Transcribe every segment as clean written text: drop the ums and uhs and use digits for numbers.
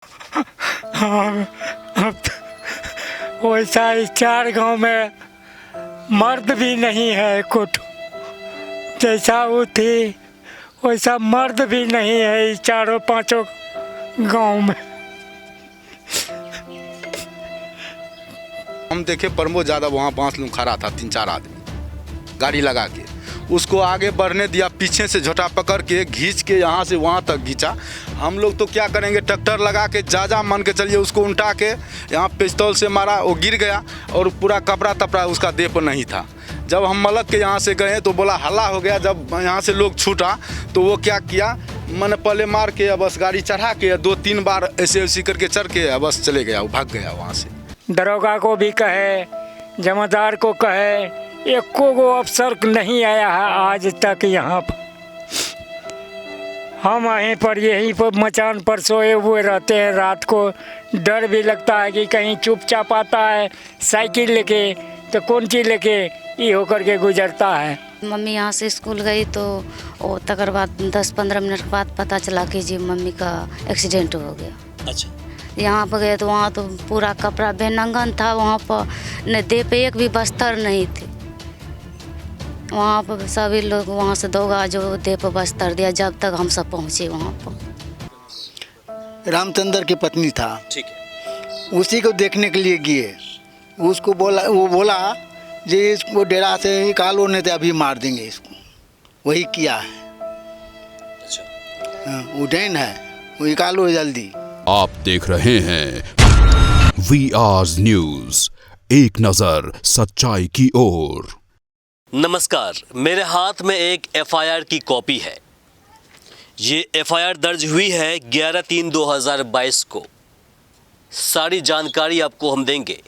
हाँ, अब तो वैसा इस 4 गांव में मर्द भी नहीं है कुछ। जैसा वो थी वैसा मर्द भी नहीं है इस 4-5 गांव में। हम देखे प्रमोद यादव वहाँ 5 लोग खड़ा था, 3-4 आदमी गाड़ी लगा के उसको आगे बढ़ने दिया, पीछे से झोटा पकड़ के खींच के यहाँ से वहाँ तक खींचा। हम लोग तो क्या करेंगे, ट्रैक्टर लगा के जा मान के चलिए उसको उल्टा के यहाँ पिस्तौल से मारा, वो गिर गया और पूरा कपड़ा तपड़ा उसका देह पर नहीं था। जब हम मलक के यहाँ से गए तो बोला हल्ला हो गया। जब यहाँ से लोग छूटा तो वो क्या किया, मैंने पहले मार के बस गाड़ी चढ़ा के 2-3 बार ऐसे करके चढ़ के बस चले गया, वो भाग गया वहाँ से। दरोगा को भी कहे, जमादार को कहे, एको गो अफसर नहीं आया है आज तक यहाँ पर। हम वहीं पर यहीं पर मचान पर सोए हुए रहते हैं। रात को डर भी लगता है कि कहीं चुपचाप आता है साइकिल लेके तो कौन चीज़ लेके ये होकर के गुजरता है। मम्मी यहाँ से स्कूल गई तो वो तकर बाद 10-15 मिनट के बाद पता चला कि जी मम्मी का एक्सीडेंट हो गया। अच्छा, यहाँ पर गए तो वहाँ तो पूरा कपड़ा बेनंगन था, वहाँ पर न देह पे एक भी बस्तर नहीं थे। वहाँ पर सभी लोग वहाँ से दौड़ा जो देह पर बस्तर दिया जब तक हम सब पहुँचे वहाँ पर। रामचंद्र की पत्नी था, ठीक है। उसी को देखने के लिए गए। उसको बोला, वो बोला जी इसको डेरा से निकालो नहीं तो अभी मार देंगे इसको। वही किया है। अच्छा, हाँ, वो डैन है, वो निकालो जल्दी। आप देख रहे हैं VR न्यूज, एक नजर सच्चाई की ओर। नमस्कार, मेरे हाथ में एक FIR की कॉपी है। ये FIR दर्ज हुई है 11/3/2022 को। सारी जानकारी आपको हम देंगे,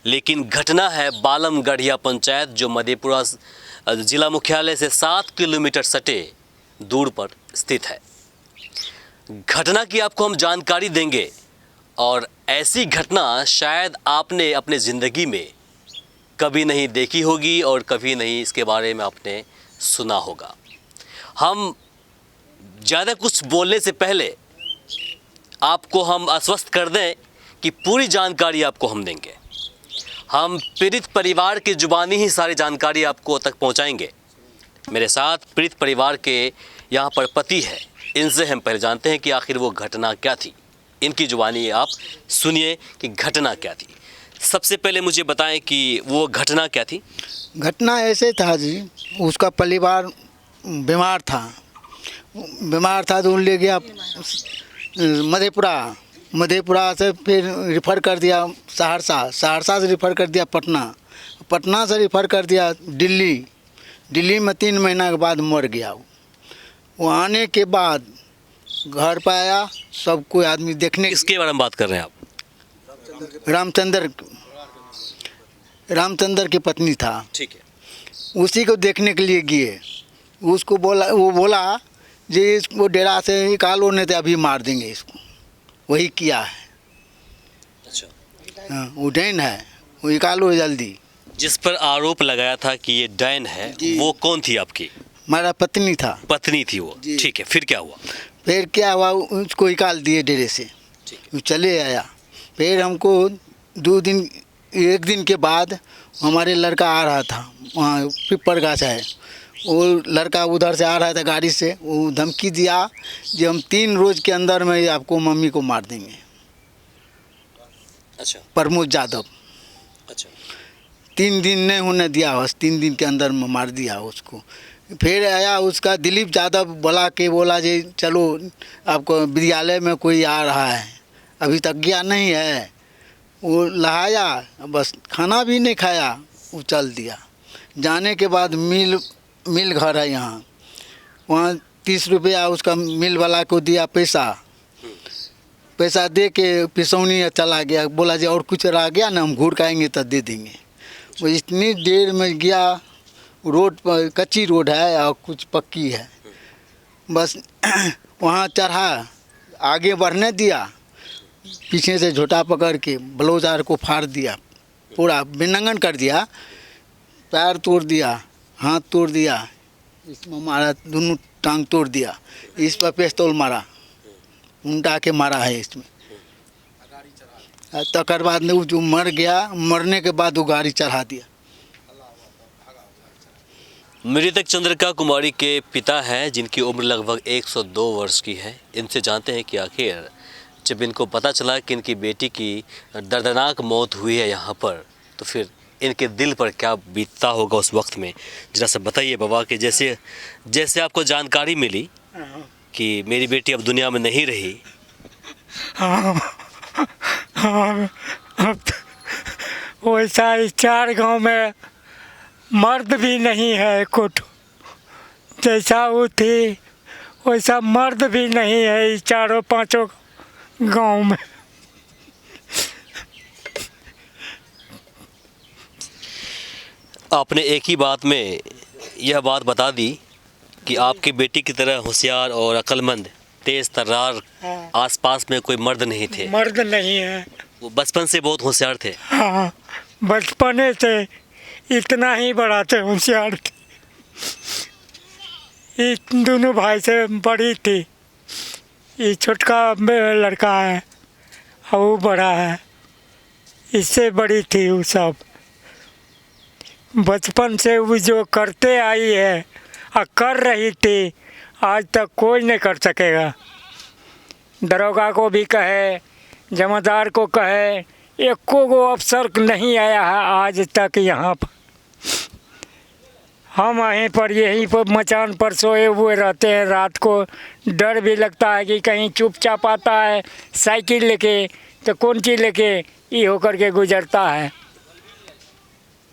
लेकिन घटना है बालम गढ़िया पंचायत जो मधेपुरा जिला मुख्यालय से 7 किलोमीटर सटे दूर पर स्थित है। घटना की आपको हम जानकारी देंगे और ऐसी घटना शायद आपने अपने ज़िंदगी में कभी नहीं देखी होगी और कभी नहीं इसके बारे में आपने सुना होगा। हम ज़्यादा कुछ बोलने से पहले आपको हम आश्वस्त कर दें कि पूरी जानकारी आपको हम देंगे। हम पीड़ित परिवार की जुबानी ही सारी जानकारी आपको तक पहुंचाएंगे। मेरे साथ पीड़ित परिवार के यहाँ पर पति है, इनसे हम पहले जानते हैं कि आखिर वो घटना क्या थी। इनकी जुबानी आप सुनिए कि घटना क्या थी। सबसे पहले मुझे बताएं कि वो घटना क्या थी। घटना ऐसे था जी, उसका परिवार बीमार था तो ले गया मधेपुरा से फिर रिफ़र कर दिया सहरसा से रिफ़र कर दिया पटना से रिफ़र कर दिया दिल्ली में 3 महीना के बाद मर गया। वो आने के बाद घर पर आया, सब कोई आदमी देखने। किसके बारे में बात कर रहे हैं आप? रामचंद्र की पत्नी था, ठीक है। उसी को देखने के लिए गए। उसको बोला, वो बोला जी इसको डेरा से निकालो नहीं तो अभी मार देंगे इसको। वही किया है। अच्छा, हाँ, वो डैन है, वो निकालो जल्दी। जिस पर आरोप लगाया था कि ये डैन है, वो कौन थी आपकी? हमारा पत्नी था। पत्नी थी वो, ठीक है। फिर क्या हुआ? फिर क्या हुआ, उसको निकाल दिए डेरे से, वो चले आया। फिर हमको 1 दिन के बाद हमारे लड़का आ रहा था, वहाँ पिपर गाछ है, वो लड़का उधर से आ रहा था गाड़ी से। वो धमकी दिया कि हम 3 रोज़ के अंदर में आपको मम्मी को मार देंगे। अच्छा, प्रमोद यादव। अच्छा, 3 दिन नहीं होने दिया, बस 3 दिन के अंदर में मार दिया उसको। फिर आया उसका दिलीप यादव बोला जी चलो आपको विद्यालय में कोई आ रहा है, अभी तक गया नहीं है। वो लहाया, बस खाना भी नहीं खाया, वो चल दिया। जाने के बाद मिल घर है यहाँ, वहाँ 30 रुपया उसका मिल वाला को दिया, पैसा दे के पिसौनी चला गया। बोला जी और कुछ रह गया ना, हम घूर के आएंगे तो दे देंगे। वो इतनी देर में गया, रोड पर कच्ची रोड है और कुछ पक्की है, बस वहाँ चढ़ा, आगे बढ़ने दिया, पीछे से झोटा पकड़ के ब्लाउज़ को फाड़ दिया, पूरा बेनंगन कर दिया, पैर तोड़ दिया, हाथ तोड़ दिया, इसमें मारा, दोनों टांग तोड़ दिया, इस पर पिस्तौल मारा, उल्टा के मारा है इसमें। तकर बाद में वो जो मर गया, मरने के बाद वो गाड़ी चढ़ा दिया। मृतक चंद्रिका कुमारी के पिता हैं जिनकी उम्र लगभग 102 वर्ष की है। इनसे जानते हैं कि आखिर जब इनको पता चला कि इनकी बेटी की दर्दनाक मौत हुई है यहाँ पर, तो फिर इनके दिल पर क्या बीतता होगा उस वक्त में। जरा सा बताइए बाबा कि जैसे आपको जानकारी मिली कि मेरी बेटी अब दुनिया में नहीं रही। हाँ हाँ, अब तो वैसा इस 4 गांव में मर्द भी नहीं है कुछ। जैसा वो थी वैसा मर्द भी नहीं है इस 4-5 गांव में। आपने एक ही बात में यह बात बता दी कि आपकी बेटी की तरह होशियार और अक्लमंद, तेज तर्रार आसपास में कोई मर्द नहीं थे। मर्द नहीं है। वो बचपन से बहुत होशियार थे। हाँ, बचपने से इतना ही बड़ा थे, होशियार थे। ये दोनों भाई से बड़ी थी। ये छोटका लड़का है और वो बड़ा है, इससे बड़ी थी वो सब। बचपन से वो जो करते आई है और कर रही थी, आज तक कोई नहीं कर सकेगा। दरोगा को भी कहे, जमादार को कहे, एको गो अफसर नहीं आया है आज तक यहाँ पर। हम यहीं पर यहीं पर मचान पर सोए हुए रहते हैं। रात को डर भी लगता है कि कहीं चुपचाप आता है साइकिल लेके तो कौन चीज़ लेके ये होकर के गुजरता है।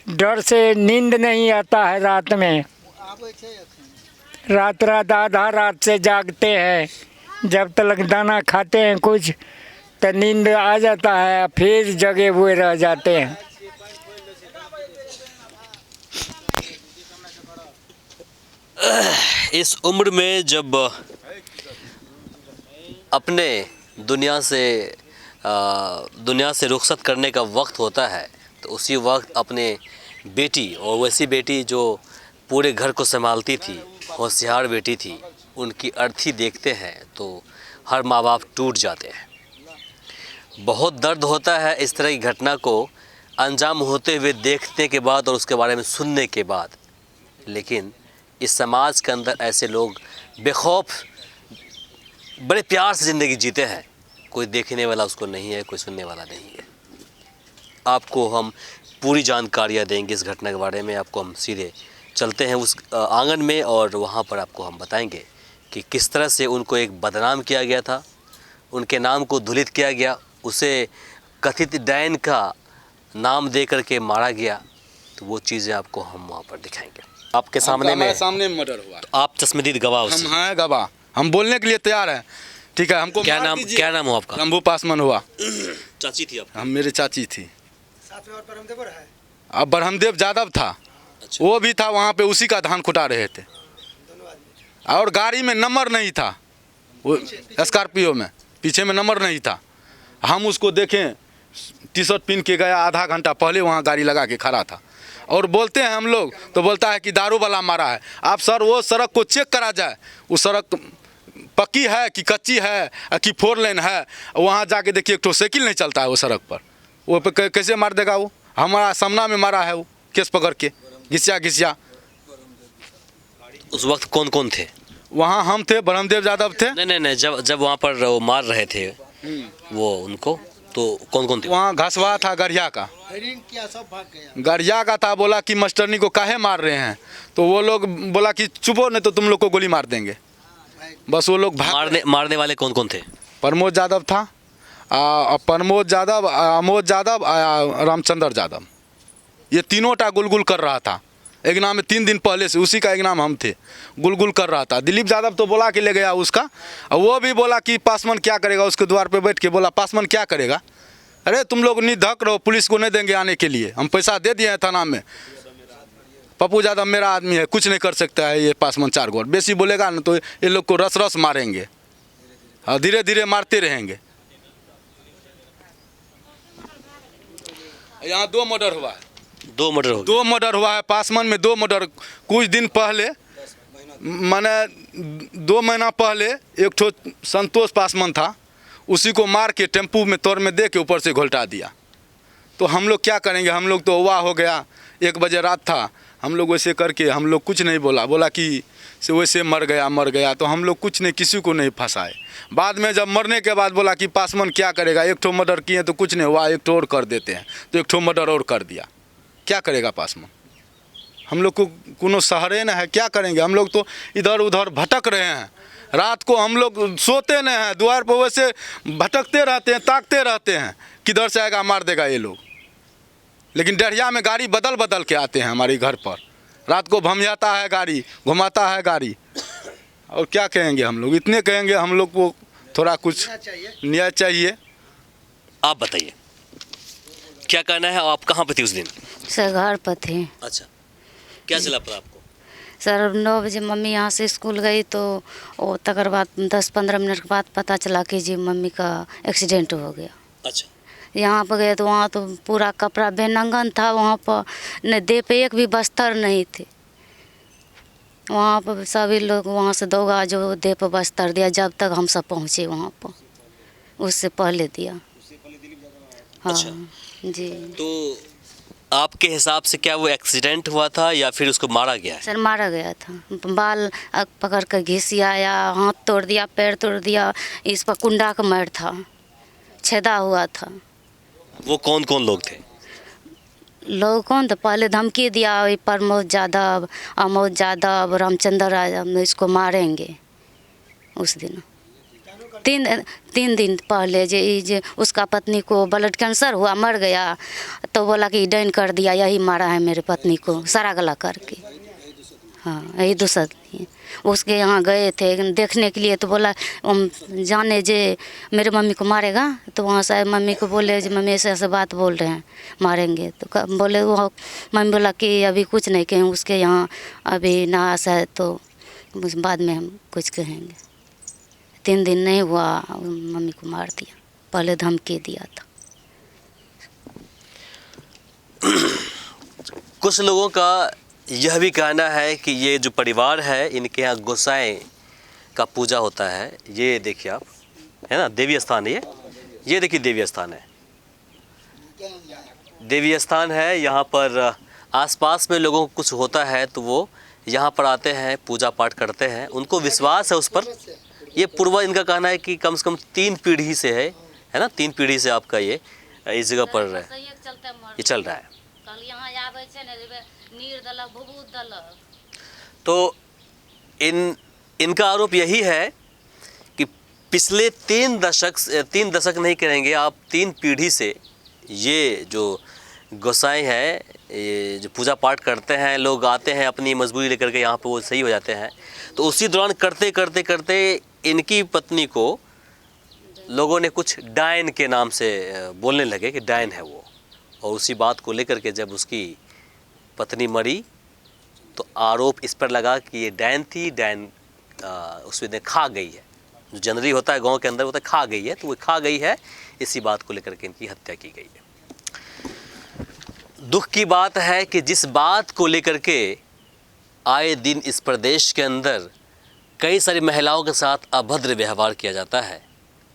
डर से नींद नहीं आता है रात में। रात आधा रात से जागते हैं, जब तक दाना खाते हैं कुछ तो नींद आ जाता है, फिर जगे हुए रह जाते हैं। इस उम्र में जब अपने दुनिया से रुखसत करने का वक्त होता है, तो उसी वक्त अपने बेटी, और वैसी बेटी जो पूरे घर को संभालती थी, होशियार बेटी थी, उनकी अर्थी देखते हैं तो हर माँ बाप टूट जाते हैं। बहुत दर्द होता है इस तरह की घटना को अंजाम होते हुए देखने के बाद और उसके बारे में सुनने के बाद। लेकिन इस समाज के अंदर ऐसे लोग बेखौफ बड़े प्यार से ज़िंदगी जीते हैं। कोई देखने वाला उसको नहीं है, कोई सुनने वाला नहीं है। आपको हम पूरी जानकारियाँ देंगे इस घटना के बारे में। आपको हम सीधे चलते हैं उस आंगन में और वहाँ पर आपको हम बताएंगे कि किस तरह से उनको एक बदनाम किया गया था, उनके नाम को धुलित किया गया, उसे कथित डैन का नाम दे करके मारा गया। तो वो चीज़ें आपको हम वहाँ पर दिखाएंगे। आपके सामने में मर्डर हुआ। तो आप चश्मदीद गवाह हम हैं गवाह, हम बोलने के लिए तैयार हैं। ठीक है, हमको क्या नाम हो आपका? शंभू पासवान हुआ। चाची थी आप? हम मेरी चाची थी। अब ब्रह्मदेव यादव था। अच्छा। वो भी था वहाँ पे, उसी का धान कुटा रहे थे। और गाड़ी में नंबर नहीं था, वो स्कॉर्पियो में पीछे में नंबर नहीं था। हम उसको देखें, टी शर्ट पहन के गया, आधा घंटा पहले वहाँ गाड़ी लगा के खड़ा था। और बोलते हैं हम लोग तो बोलता है कि दारू वाला मारा है। आप सर वो सड़क को चेक करा जाए, वो सड़क पक्की है कि कच्ची है कि 4 लेन है। वहाँ जाके देखिए, एक तो साइकिल नहीं चलता है वो सड़क पर। वो पे कैसे मार देगा? वो हमारा सामना में मारा है, वो केस पकड़ के घिसिया। उस वक्त कौन कौन थे वहाँ? हम थे, ब्रह्मदेव यादव थे। नहीं, जब वहाँ पर वो मार रहे थे वो उनको, तो कौन कौन थे वहाँ? घसवा था, गढ़िया का, गढ़िया का था। बोला कि मास्टरनी को काहे मार रहे हैं? तो वो लोग बोला कि चुपो, नहीं तो तुम लोग को गोली मार देंगे। बस वो लोग मारने वाले कौन कौन थे? प्रमोद यादव था, प्रमोद यादव, अमोद यादव, रामचंद्र यादव। ये तीनों टा गुलगुल कर रहा था। एक नाम में 3 दिन पहले से उसी का एक नाम हम थे, गुलगुल कर रहा था। दिलीप यादव तो बोला कि ले गया उसका, और वो भी बोला कि पासवान क्या करेगा। उसके द्वार पे बैठ के बोला पासवान क्या करेगा? अरे तुम लोग निधक रहो, पुलिस को नहीं देंगे आने के लिए। हम पैसा दे दिए हैं थाना में। पप्पू यादव मेरा आदमी है, कुछ नहीं कर सकता है ये पासवान 4 गोर। बेसी बोलेगा ना तो ये लोग को रस मारेंगे और धीरे धीरे मारते रहेंगे। यहाँ 2 मर्डर हुआ है। 2 मर्डर हुआ है पासवान में। 2 मर्डर कुछ दिन पहले, माने 2 महीना पहले एक ठो संतोष पासवान था, उसी को मार के टेम्पू में तोड़ में दे के ऊपर से घोल्टा दिया। तो हम लोग क्या करेंगे, हम लोग तो वाह हो गया, 1 बजे रात था, हम लोग वैसे करके हम लोग कुछ नहीं बोला कि से वैसे मर गया, तो हम लोग कुछ नहीं, किसी को नहीं फंसाए। बाद में जब मरने के बाद बोला कि पासवान क्या करेगा, 1 ठो मर्डर किए तो कुछ नहीं हुआ, 1 ठो और कर देते हैं, तो 1 ठो मर्डर और कर दिया, क्या करेगा पासवान। हम लोग को कोनो सहारे न है, क्या करेंगे, हम लोग तो इधर उधर भटक रहे हैं। रात को हम लोग सोते नहीं हैं, द्वार पर वैसे भटकते रहते हैं, ताकते रहते हैं किधर से आएगा मार देगा ये लोग। लेकिन डरिया में गाड़ी बदल बदल के आते हैं हमारे घर पर, रात को भमजाता है गाड़ी, घुमाता है गाड़ी। और क्या कहेंगे हम लोग, इतने कहेंगे, हम लोग को थोड़ा कुछ न्याय चाहिए। आप बताइए क्या करना है, आप कहाँ पे थी उस दिन? सर घर पर थे। अच्छा, क्या चला पड़ा आपको? सर 9 बजे मम्मी यहाँ से स्कूल गई तो वो तकर बाद 10-15 मिनट के बाद पता चला कि जी मम्मी का एक्सीडेंट हो गया। अच्छा, यहाँ पर गए तो वहाँ तो पूरा कपड़ा बेनंगन था, वहाँ पर न देह पे एक भी बस्तर नहीं थे। वहाँ पर सभी लोग वहाँ से दौगा जो देह पर बस्तर दिया, जब तक हम सब पहुँचे वहाँ पर, उससे पहले दिया। हाँ अच्छा। जी। तो आपके हिसाब से क्या वो एक्सीडेंट हुआ था या फिर उसको मारा गया है? सर मारा गया था, बाल पकड़ कर घिसियाया, हाथ तोड़ दिया, पैर तोड़ दिया, इस पर कुंडा का मार था, छेदा हुआ था। वो कौन कौन लोग थे? लोग कौन तो पहले धमकी दिया, प्रमोद यादव, अमोद यादव, रामचंद्र यादव, इसको मारेंगे। उस दिन 3 दिन पहले जे उसका पत्नी को ब्लड कैंसर हुआ, मर गया, तो बोला कि डाइन कर दिया, यही मारा है मेरे पत्नी को सरा गला करके। हाँ यही दूसरा उसके यहाँ गए थे देखने के लिए, तो बोला हम जाने जे मेरे मम्मी को मारेगा, तो वहाँ से मम्मी को बोले जी मम्मी ऐसे ऐसे बात बोल रहे हैं मारेंगे, तो बोले वो मम्मी बोला कि अभी कुछ नहीं कहें, उसके यहाँ अभी ना आशा है तो बाद में हम कुछ कहेंगे। 3 दिन नहीं हुआ मम्मी को मार दिया, पहले धमकी दिया था। कुछ लोगों का यह भी कहना है कि ये जो परिवार है इनके यहाँ गोसाई का पूजा होता है। ये देखिए आप, है ना, देवी स्थान है ये देखिए देवी स्थान है, देवी स्थान है। यहाँ पर आसपास में लोगों को कुछ होता है तो वो यहाँ पर आते हैं, पूजा पाठ करते हैं, उनको विश्वास है उस पर। ये पूर्व इनका कहना है कि कम से कम 3 पीढ़ी से है ना, 3 पीढ़ी से आपका ये इस जगह पर ये चल रहा है। तो इनका आरोप यही है कि पिछले 3 दशक नहीं करेंगे आप, 3 पीढ़ी से ये जो गोसाई है, ये जो पूजा पाठ करते हैं, लोग आते हैं अपनी मजबूरी लेकर के यहाँ पे, वो सही हो जाते हैं। तो उसी दौरान करते करते करते इनकी पत्नी को लोगों ने कुछ डायन के नाम से बोलने लगे कि डायन है वो, और उसी बात को लेकर के जब उसकी पत्नी मरी तो आरोप इस पर लगा कि ये डायन थी, डायन उसने खा गई है, जो जनरली होता है गांव के अंदर, वो तो खा गई है, तो वो खा गई है, इसी बात को लेकर के इनकी हत्या की गई है। दुख की बात है कि जिस बात को लेकर के आए दिन इस प्रदेश के अंदर कई सारी महिलाओं के साथ अभद्र व्यवहार किया जाता है,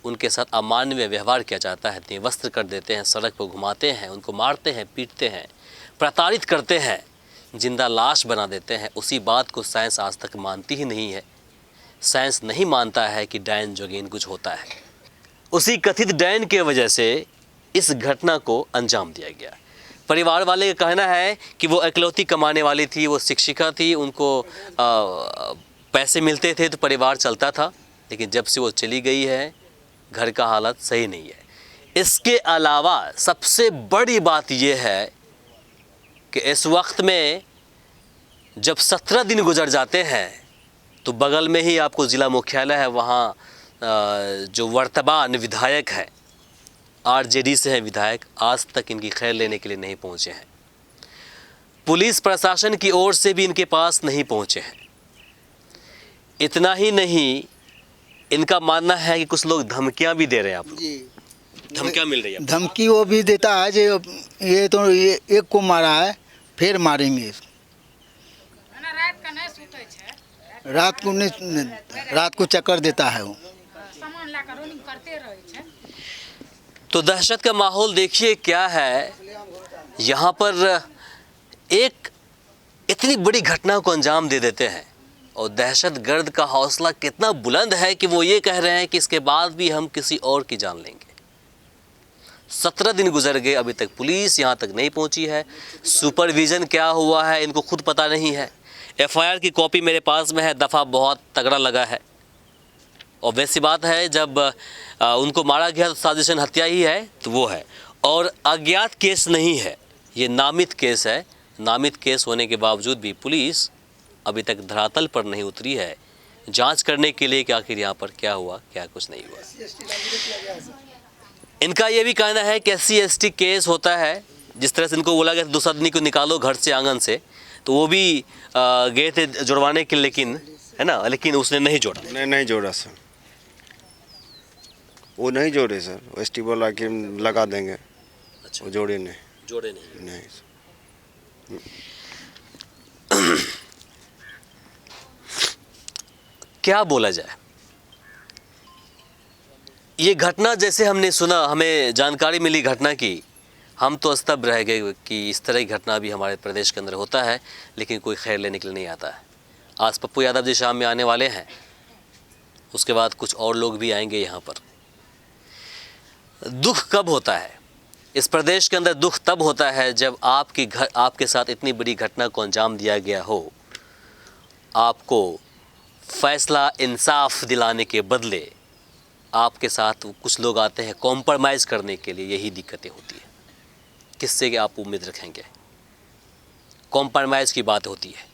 उनके साथ अमानवीय व्यवहार किया जाता है, निवस्त्र कर देते हैं, सड़क पर घुमाते हैं, उनको मारते हैं, पीटते हैं, प्रताड़ित करते हैं, जिंदा लाश बना देते हैं, उसी बात को साइंस आज तक मानती ही नहीं है। साइंस नहीं मानता है कि डायन जोगिन कुछ होता है। उसी कथित डायन के वजह से इस घटना को अंजाम दिया गया। परिवार वाले का कहना है कि वो इकलौती कमाने वाली थी, वो शिक्षिका थी, उनको पैसे मिलते थे तो परिवार चलता था, लेकिन जब से वो चली गई है घर का हालत सही नहीं है। इसके अलावा सबसे बड़ी बात यह है कि इस वक्त में जब 17 दिन गुजर जाते हैं तो बगल में ही आपको ज़िला मुख्यालय है, वहाँ जो वर्तमान विधायक है, आरजेडी से हैं विधायक, आज तक इनकी खैर लेने के लिए नहीं पहुँचे हैं। पुलिस प्रशासन की ओर से भी इनके पास नहीं पहुँचे हैं। इतना ही नहीं, इनका मानना है कि कुछ लोग धमकियां भी दे रहे हैं। आपको धमकियां मिल रही है? धमकी वो भी देता है जो ये तो ये एक को मारा है फिर मारेंगे। रात को चक्कर देता है वो। तो दहशत का माहौल देखिए क्या है यहाँ पर। एक इतनी बड़ी घटना को अंजाम दे देते हैं और दहशत गर्द का हौसला कितना बुलंद है कि वो ये कह रहे हैं कि इसके बाद भी हम किसी और की जान लेंगे। 17 दिन गुजर गए, अभी तक पुलिस यहाँ तक नहीं पहुँची है। सुपरविज़न क्या हुआ है इनको खुद पता नहीं है। एफआईआर की कॉपी मेरे पास में है, दफ़ा बहुत तगड़ा लगा है। और वैसी बात है जब उनको मारा गया तो साजिशन हत्या ही है, तो वो है। और अज्ञात केस नहीं है, ये नामित केस है। नामित केस होने के बावजूद भी पुलिस अभी तक धरातल पर नहीं उतरी है जांच करने के लिए कि आखिर यहाँ पर क्या हुआ, क्या कुछ नहीं हुआ। इनका ये भी कहना है कि SC/ST केस होता है। जिस तरह से इनको बोला गया दूसरा आदमी को निकालो घर से, आंगन से, तो वो भी गए थे जुड़वाने के, लेकिन है ना, लेकिन उसने नहीं जोड़ा। नहीं जोड़ा सर, वो नहीं जोड़े सर। ST बोला कि लगा देंगे। अच्छा, वो जोड़े नहीं। जोड़े नहीं। नहीं क्या बोला जाए, ये घटना जैसे हमने सुना, हमें जानकारी मिली घटना की, हम तो स्तब्ध रह गए कि इस तरह की घटना भी हमारे प्रदेश के अंदर होता है, लेकिन कोई खैर लेने के लिए नहीं आता है। आज पप्पू यादव जी शाम में आने वाले हैं, उसके बाद कुछ और लोग भी आएंगे यहाँ पर। दुख कब होता है इस प्रदेश के अंदर? दुख तब होता है जब आपके साथ इतनी बड़ी घटना को अंजाम दिया गया हो, आपको फैसला इंसाफ दिलाने के बदले आपके साथ कुछ लोग आते हैं कॉम्प्रोमाइज़ करने के लिए। यही दिक्कतें होती है। किससे कि आप उम्मीद रखेंगे? कॉम्प्रोमाइज़ की बात होती है।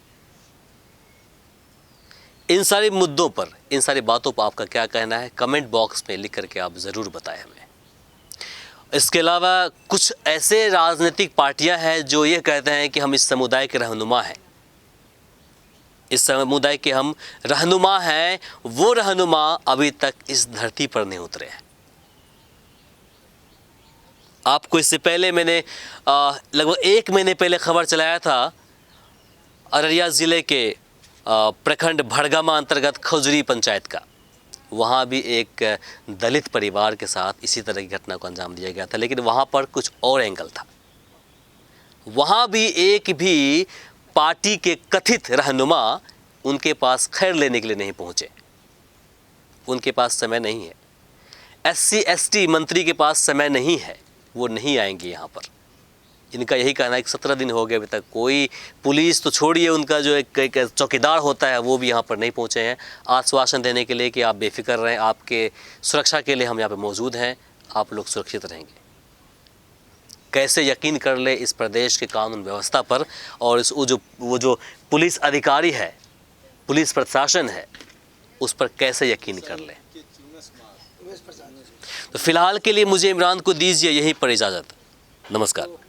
इन सारे मुद्दों पर, इन सारी बातों पर आपका क्या कहना है, कमेंट बॉक्स में लिख करके आप ज़रूर बताएं हमें। इसके अलावा कुछ ऐसे राजनीतिक पार्टियां हैं जो ये कहते हैं कि हम इस समुदाय के रहनुमा हैं, इस समुदाय के हम रहनुमा हैं। वो रहनुमा अभी तक इस धरती पर नहीं उतरे हैं। आपको इससे पहले मैंने लगभग 1 महीने पहले खबर चलाया था अररिया ज़िले के प्रखंड भड़गामा अंतर्गत खजुरी पंचायत का। वहाँ भी एक दलित परिवार के साथ इसी तरह की घटना को अंजाम दिया गया था, लेकिन वहाँ पर कुछ और एंगल था। वहाँ भी एक भी पार्टी के कथित रहनुमा उनके पास खैर लेने के लिए नहीं पहुँचे। उनके पास समय नहीं है। SC/ST मंत्री के पास समय नहीं है, वो नहीं आएंगे यहाँ पर। इनका यही कहना है कि 17 दिन हो गए, अभी तक कोई पुलिस तो छोड़िए, उनका जो एक चौकीदार होता है वो भी यहाँ पर नहीं पहुँचे हैं आश्वासन देने के लिए कि आप बेफिक्र रहें, आपके सुरक्षा के लिए हम यहाँ पर मौजूद हैं, आप लोग सुरक्षित रहेंगे। कैसे यकीन कर ले इस प्रदेश के कानून व्यवस्था पर, और वो जो पुलिस अधिकारी है, पुलिस प्रशासन है, उस पर कैसे यकीन कर ले। तो फिलहाल के लिए मुझे इमरान को दीजिए यहीं पर इजाज़त। नमस्कार।